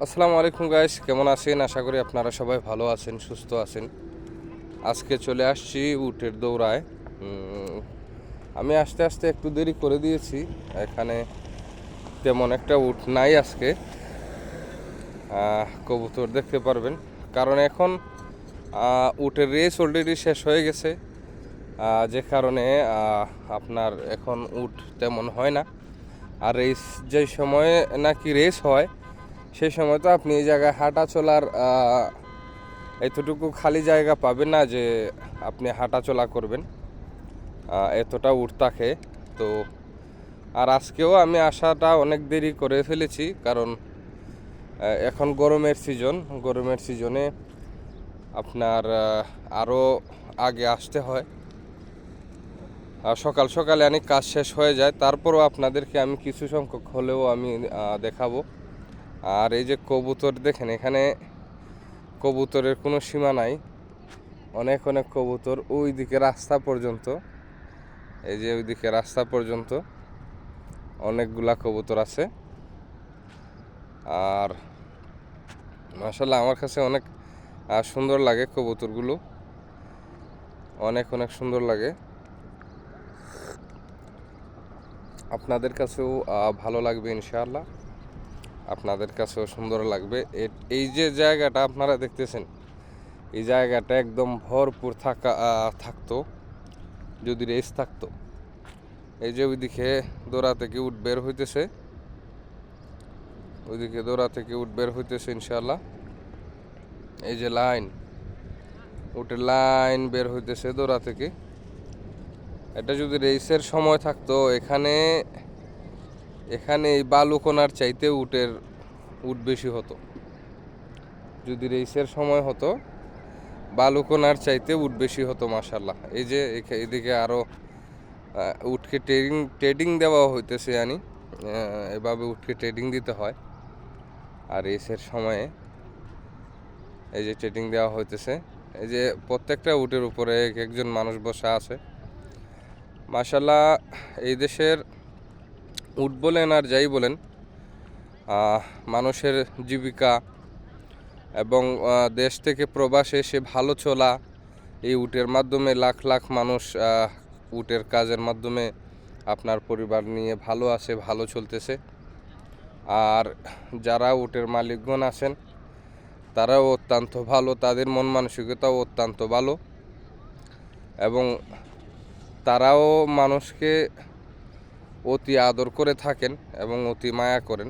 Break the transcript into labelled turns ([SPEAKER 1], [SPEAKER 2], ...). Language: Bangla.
[SPEAKER 1] আসসালামু আলাইকুম গাইস, কেমন আছেন? আশা করি আপনারা সবাই ভালো আছেন, সুস্থ আছেন। আজকে চলে আসছি উটের দৌড়ায়। আমি আস্তে আস্তে একটু দেরি করে দিয়েছি। এখানে তেমন একটা উট নাই আজকে। কবুতর দেখতে পারবেন, কারণ এখন উটের রেস অলরেডি শেষ হয়ে গেছে, যে কারণে আপনার এখন উট তেমন হয় না। আর রেস যে সময়ে নাকি রেস হয়, সেই সময় তো আপনি এই জায়গায় হাঁটা চলার এতটুকু খালি জায়গা পাবেন না যে আপনি হাঁটা চলা করবেন, এতটা উট থাকে। তো আর আজকেও আমি আসাটা অনেক দেরি করে ফেলেছি, কারণ এখন গরমের সিজনে আপনার আরও আগে আসতে হয়। সকাল সকালে অনেক কাজ শেষ হয়ে যায়, তারপরও আপনাদেরকে আমি কিছু সংখ্যক হলেও আমি দেখাবো। আর এই যে কবুতর দেখেন, এখানে কবুতরের কোনো সীমা নাই। অনেক অনেক কবুতর ওই দিকে রাস্তা পর্যন্ত, এই যে ওই দিকে রাস্তা পর্যন্ত অনেকগুলা কবুতর আছে। আর মাশাআল্লাহ আমার কাছে অনেক সুন্দর লাগে কবুতরগুলো, অনেক অনেক সুন্দর লাগে। আপনাদের কাছেও ভালো লাগবে ইনশাআল্লাহ, আপনাদের কাছেও সুন্দর লাগবে। এই যে জায়গাটা আপনারা দেখতেছেন, এই জায়গাটা একদম ভরপুর থাকতো যদি রেস থাকতো। এই যে ওইদিকে দৌড়া থেকে উট বের হইতেছে, ওইদিকে দৌড়া থেকে উট বের হইতেছে ইনশাআল্লাহ। এই যে উটের লাইন বের হইতেছে দৌড়া থেকে। এটা যদি রেসের সময় থাকতো, এখানে এই বালুকোনার চাইতে উট বেশি হতো। যদি রেসের সময় হতো, বালুকোনার চাইতে উট বেশি হতো মাশাআল্লাহ। এই যে এদিকে আরও উটকে ট্রেডিং দেওয়া হইতেছে, এভাবে উটকে ট্রেডিং দিতে হয়। আর রেসের সময়ে এই যে ট্রেডিং দেওয়া হইতেছে, এই যে প্রত্যেকটা উটের উপরে একজন মানুষ বসা আছে মাশাআল্লাহ। এই দেশের উট বলেন আর যাই বলেন, মানুষের জীবিকা এবং দেশ থেকে প্রবাসে এসে ভালো চলা, এই উটের মাধ্যমে লাখ লাখ মানুষ উটের কাজের মাধ্যমে আপনার পরিবার নিয়ে ভালো আছে, ভালো চলতেছে। আর যারা উটের মালিকগণ আছেন, তারাও অত্যন্ত ভালো, তাদের মন মানসিকতাও অত্যন্ত ভালো, এবং তারাও মানুষকে অতি আদর করে থাকেন এবং অতি মায়া করেন।